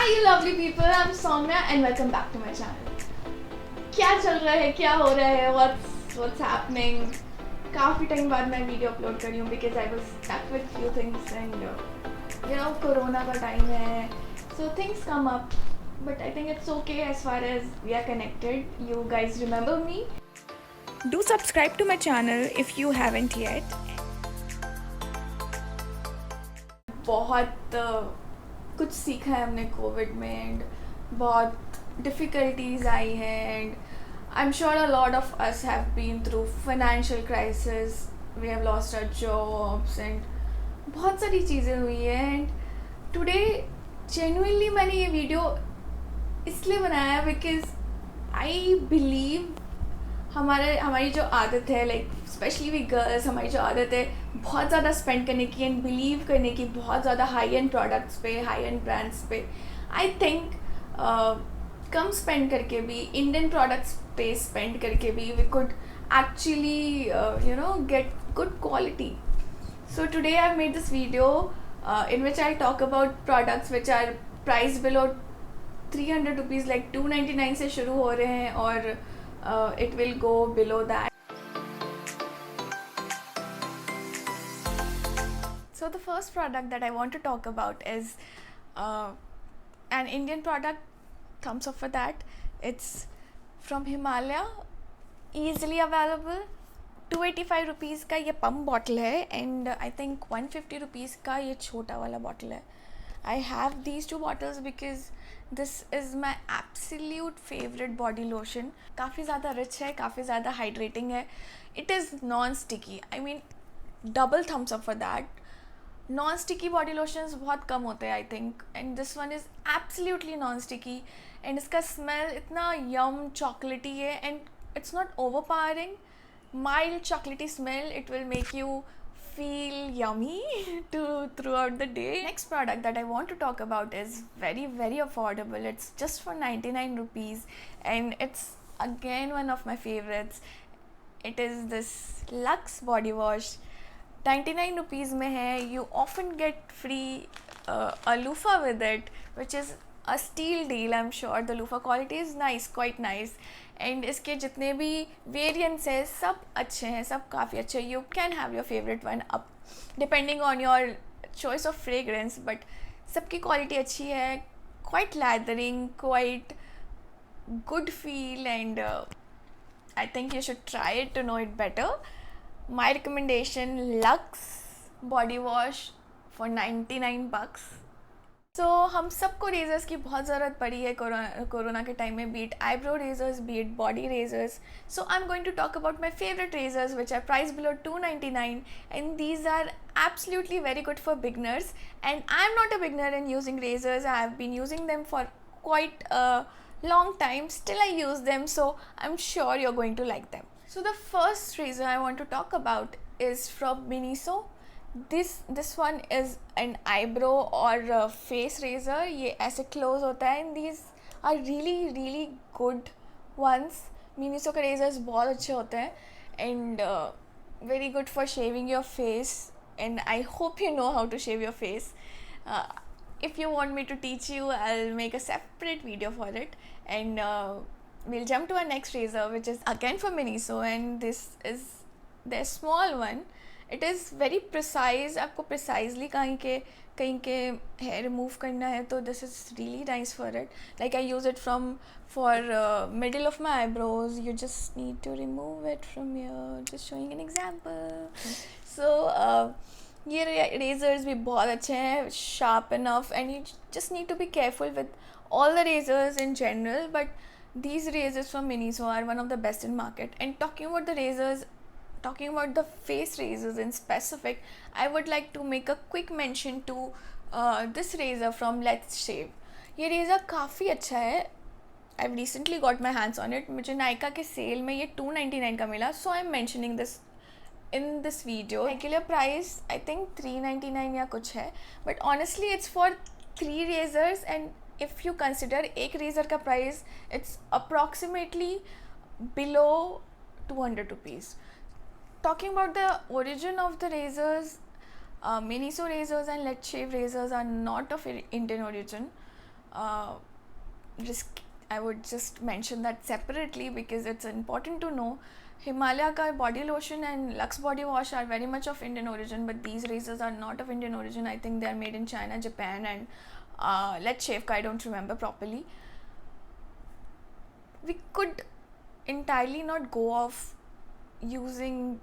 Hi you lovely people, I'm Soumya and welcome back to my channel. क्या चल रहा है, क्या हो रहा है, what's happening? काफ़ी टाइम बाद मैं वीडियो अपलोड कर रही हूँ because I was stuck with few things and you know corona का टाइम है, so things come up, but I think it's okay as far as we are connected. You guys remember me? Do subscribe to my channel if you haven't yet. बहुत कुछ सीखा है हमने Covid में and बहुत difficulties आई हैं and I am sure a lot of us have been through financial crisis, we have lost our jobs and बहुत सारी चीज़ें हुई हैं एंड टुडे जेन्युइनली मैंने ये वीडियो इसलिए बनाया बिकॉज आई बिलीव हमारी जो आदत है लाइक स्पेशली वी गर्ल्स, हमारी जो आदत है बहुत ज़्यादा स्पेंड करने की एंड बिलीव करने की बहुत ज़्यादा हाई एंड प्रोडक्ट्स पे, हाई एंड ब्रांड्स पे, आई थिंक कम स्पेंड करके भी, इंडियन प्रोडक्ट्स पे स्पेंड करके भी we could actually you know get good quality. So today I have made this video in which I talk about products which are priced below 300 rupees, like 299 से शुरू हो रहे हैं और it will go below that. So the first product that I want to talk about is an Indian product, thumbs up for that. It's from Himalaya, easily available. 285 rupees का ये pump bottle है and I think 150 rupees का ये छोटा वाला bottle है. I have these two bottles because this is my absolute favourite body lotion. काफ़ी ज़्यादा रिच है, काफ़ी ज़्यादा हाइड्रेटिंग है. It is non sticky, I mean double thumbs up for that. Non sticky body lotions बहुत कम होते हैं I think and this one is absolutely non sticky and इसका स्मेल इतना यम चॉकलेटी है and it's not over powering. Mild chocolatey smell, it will make you feel yummy throughout the day. Next product that I want to talk about is very affordable. It's just for 99 rupees and it's again one of my favorites. It is this Lux body wash. 99 rupees में है. You often get free a loofah with it, which is a steal deal. I'm sure the loofah quality is nice, quite nice. And इसके जितने भी variants हैं सब अच्छे हैं, सब काफ़ी अच्छे. You can have your favourite one up depending on your choice of fragrance, but सबकी क्वालिटी अच्छी है. Quite lathering, quite good feel and I think you should try it to know it better. My recommendation, Lux body wash for 99 bucks. So हम सबको razor's की बहुत ज़रूरत पड़ी है कोरोना के टाइम में, beat eyebrow razors, beat body razors. So I am going to talk about my favourite razors which are price below 299 and these are absolutely very good for beginners. And I am not a beginner in using razors. I have been using them for quite a long time. Still I use them, so I'm sure you're going to like them. So the first razor I want to talk about is from Miniso. This one is an eyebrow or face razor. ये ऐसे close होता है and these are really good ones. Miniso के razors बहुत अच्छे होते हैं and very good for shaving your face, and I hope you know how to shave your face. If you want me to teach you, I'll make a separate video for it. And we'll jump to our next razor, which is again from Miniso, and this is their small one. It is very precise. आपको precisely कहीं के hair remove करना है तो this is really nice for it. Like I use it for middle of my eyebrows. You just need to remove it from here, just showing an example. So ये razors भी बहुत अच्छे हैं, sharp enough, and you just need to be careful with all the razors in general, but these razors from Miniso are one of the best in market. And talking about the face razors in specific, I would like to make a quick mention to this razor from Let's Shave. ये razor काफ़ी अच्छा है. I've recently got my hands on it. मुझे नायका के cell में ये 299 का मिला, so I'm mentioning this in this video. Regular price I think 399 या कुछ है, but honestly it's for 3 razors, and if you consider एक razor का price, it's approximately below 200 rupees. Talking about the origin of the razors, Miniso razors and Let's Shave razors are not of Indian origin. risk. I would just mention that separately because it's important to know. Himalaya ka body lotion and Lux body wash are very much of Indian origin, but these razors are not of Indian origin. I think they are made in China, Japan, and Let's Shave Ka, I don't remember properly. We could entirely not go off using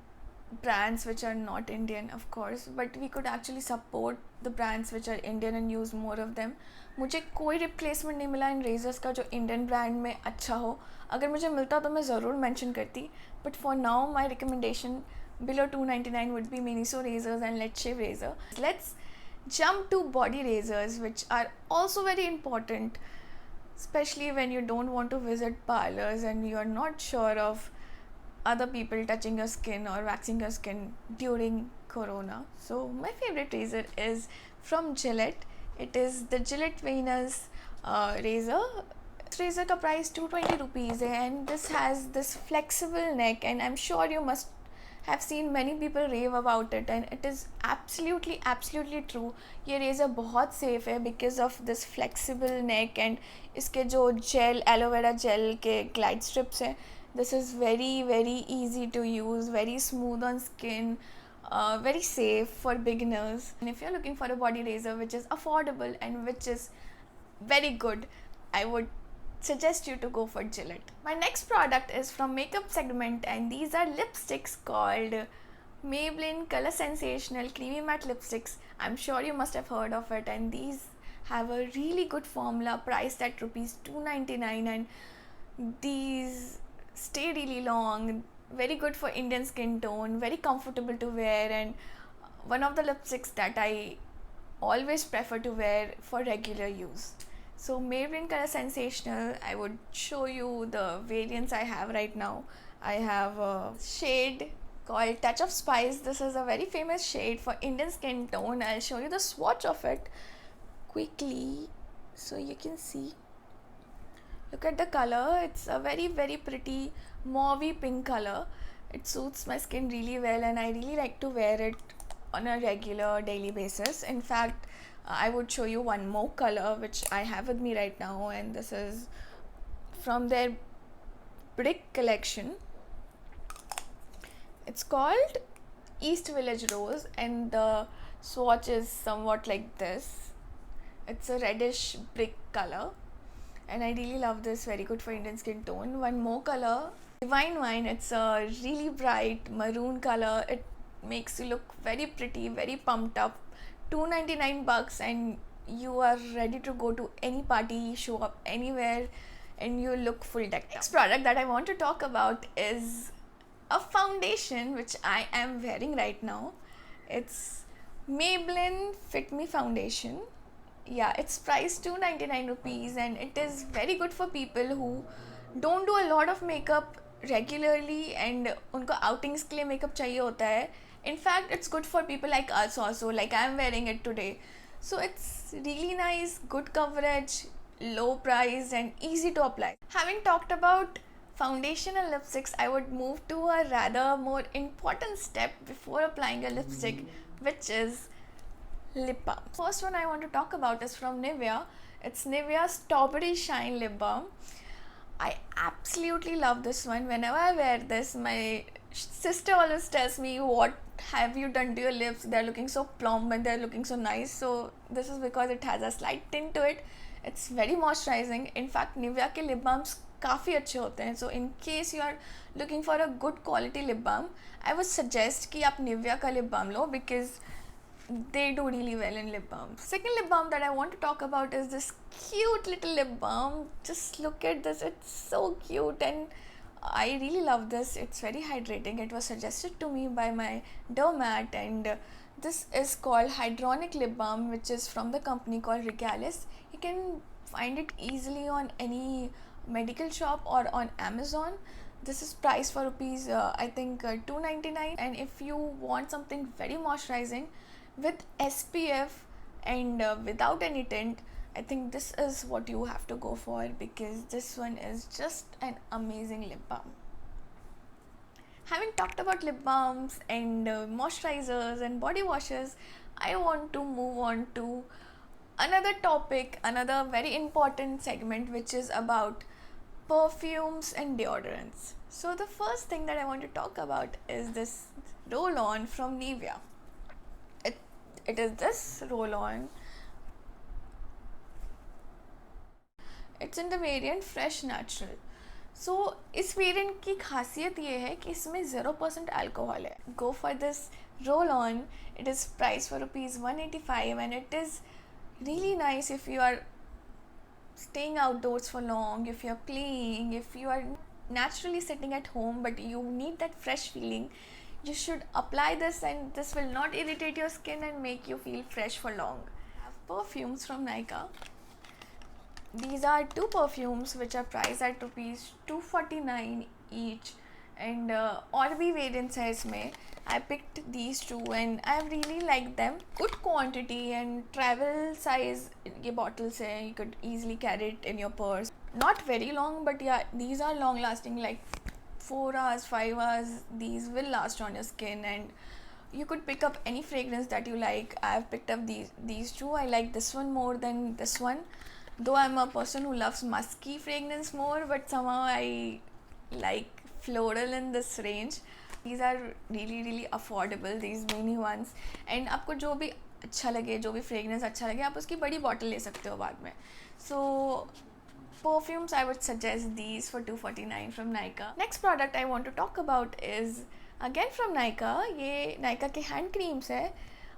brands which are not Indian, of course, but we could actually support the brands which are Indian and use more of them. मुझे कोई replacement नहीं मिला इन razor's का जो Indian brand में अच्छा हो. अगर मुझे मिलता तो मैं ज़रूर मेंशन करती, but for now my recommendation below 299 would be Miniso razors and Let's Shave razor. Let's jump to body razors, which are also very important, especially when you don't want to visit parlors and you are not sure of other people touching your skin or waxing your skin during corona. So my favorite razor is from Gillette. It is the Gillette Venus razor. This razor ka price 220 rupees hai, and this has this flexible neck, and I'm sure you must have seen many people rave about it, and it is absolutely true. ये razor बहुत safe है because of this flexible neck and इसके जो gel aloe vera gel के glide strips हैं. This is very easy to use, very smooth on skin, very safe for beginners. And if you're looking for a body razor which is affordable and which is very good, I would suggest you to go for Gillette. My next product is from makeup segment, and these are lipsticks called Maybelline Color Sensational Creamy Matte Lipsticks. I'm sure you must have heard of it, and these have a really good formula priced at rupees 299, and these stay really long, very good for Indian skin tone, very comfortable to wear, and one of the lipsticks that I always prefer to wear for regular use. So Maybelline Color Sensational, I would show you the variants I have right now. I have a shade called Touch of Spice. This is a very famous shade for Indian skin tone. I'll show you the swatch of it quickly so you can see. Look at the color. It's a very pretty mauvey pink color. It suits my skin really well, and I really like to wear it on a regular daily basis. In fact, I would show you one more color which I have with me right now, and this is from their Brick collection. It's called East Village Rose, and the swatch is somewhat like this. It's a reddish brick color, and I really love this. Very good for Indian skin tone. One more color, Divine Wine. It's a really bright maroon color. It makes you look very pretty, very pumped up. $299, and you are ready to go to any party, show up anywhere, and you look full decked up. Next product that I want to talk about is a foundation which I am wearing right now. It's Maybelline Fit Me Foundation. Yeah, it's priced 299 rupees, and it is very good for people who don't do a lot of makeup regularly and उनको outings के लिए makeup चाहिए होता है. In fact, it's good for people like us also, like I'm wearing it today. So it's really nice, good coverage, low price, and easy to apply. Having talked about foundation and lipsticks, I would move to a rather more important step before applying a lipstick, which is lip balm. First one I want to talk about is from Nivea. It's Nivea Strawberry Shine Lip Balm. I absolutely love this one. Whenever I wear this, my sister always tells me, what have you done to your lips? They're looking so plump and they're looking so nice. So this is because it has a slight tint to it. It's very moisturizing. In fact, Nivea ke lip balms काफ़ी अच्छे होते हैं. So in case you are looking for a good quality lip balm, I would suggest कि आप Nivea का lip balm low, because they do really well in lip balms. Second lip balm that I want to talk about is this cute little lip balm. Just look at this, it's so cute, and I really love this. It's very hydrating. It was suggested to me by my dermat, and this is called Hydronic Lip Balm, which is from the company called Regalis. You can find it easily on any medical shop or on Amazon. This is priced for rupees I think 299, and if you want something very moisturizing with SPF and without any tint, I think this is what you have to go for, because this one is just an amazing lip balm. Having talked about lip balms and moisturizers and body washes, I want to move on to another topic, another very important segment, which is about perfumes and deodorants. So the first thing that I want to talk about is this roll-on from Nivea. It, it is this roll-on. It's in the variant Fresh Natural. सो इस variant की खासियत ये है कि इसमें 0% alcohol है. Go for this roll on. It is price for ₹185 and it is really nice if you are staying outdoors for long, if you are playing, if you are naturally sitting at home but you need that fresh feeling. You should apply this and this will not irritate your skin and make you feel fresh for long. I have perfumes from Nykaa. These are two perfumes which are priced at ₹249 each, and और भी variants है इसमें. I picked these two and I really liked them. Good quantity and travel size ये bottles है. You could easily carry it in your purse. Not very long, but yeah, these are long lasting, like 4 hours, 5 hours. These will last on your skin, and you could pick up any fragrance that you like. I have picked up these two. I like this one more than this one. Though I'm a person who loves musky fragrance more, but somehow I like floral in this range. These are really affordable, these mini ones. And आपको जो भी अच्छा लगे, जो भी fragrance अच्छा लगे, आप उसकी बड़ी bottle ले सकते हो बाद में. So perfumes, I would suggest these for $249 from Nykaa. Next product I want to talk about is again from Nykaa. ये Nykaa के hand creams है.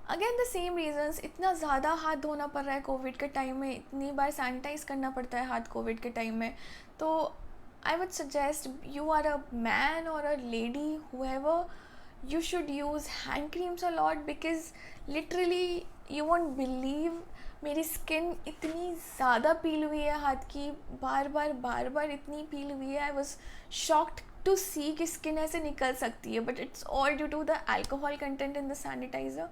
Again the same reasons. इतना ज़्यादा हाथ धोना पड़ रहा है कोविड के टाइम में, इतनी बार सैनिटाइज करना पड़ता है हाथ कोविड के टाइम में. तो I would suggest you are a man or a lady, however, you should use hand creams a lot because literally you won't believe मेरी स्किन इतनी ज़्यादा पील हुई है हाथ की, बार बार इतनी पील हुई है. I was shocked to see कि स्किन ऐसे निकल सकती है, but it's all due to the alcohol content in the sanitiser.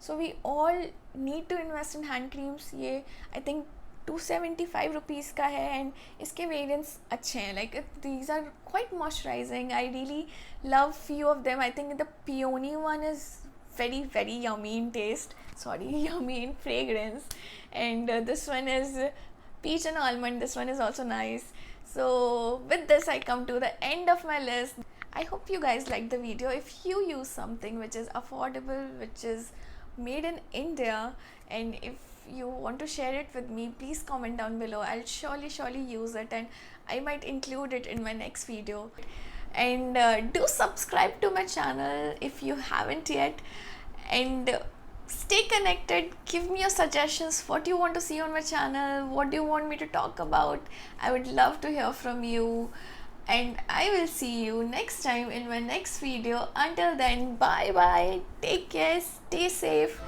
So we all need to invest in hand creams. ये आई थिंक ₹275 का है एंड इसके वेरिएंट्स अच्छे हैं. Like these are quite moisturising. I really love few of them. I think the peony one is very yummy in taste. Sorry, yummy in fragrance. And this one is peach and almond. This one is also nice. So with this I come to the end of my list. I hope you guys liked the video. If you use something which is affordable, which is made in India, and if you want to share it with me, please comment down below. I'll surely use it and I might include it in my next video. And do subscribe to my channel if you haven't yet, and stay connected. Give me your suggestions, what you want to see on my channel, what do you want me to talk about. I would love to hear from you, and I will see you next time in my next video. Until then, bye bye, take care, stay safe.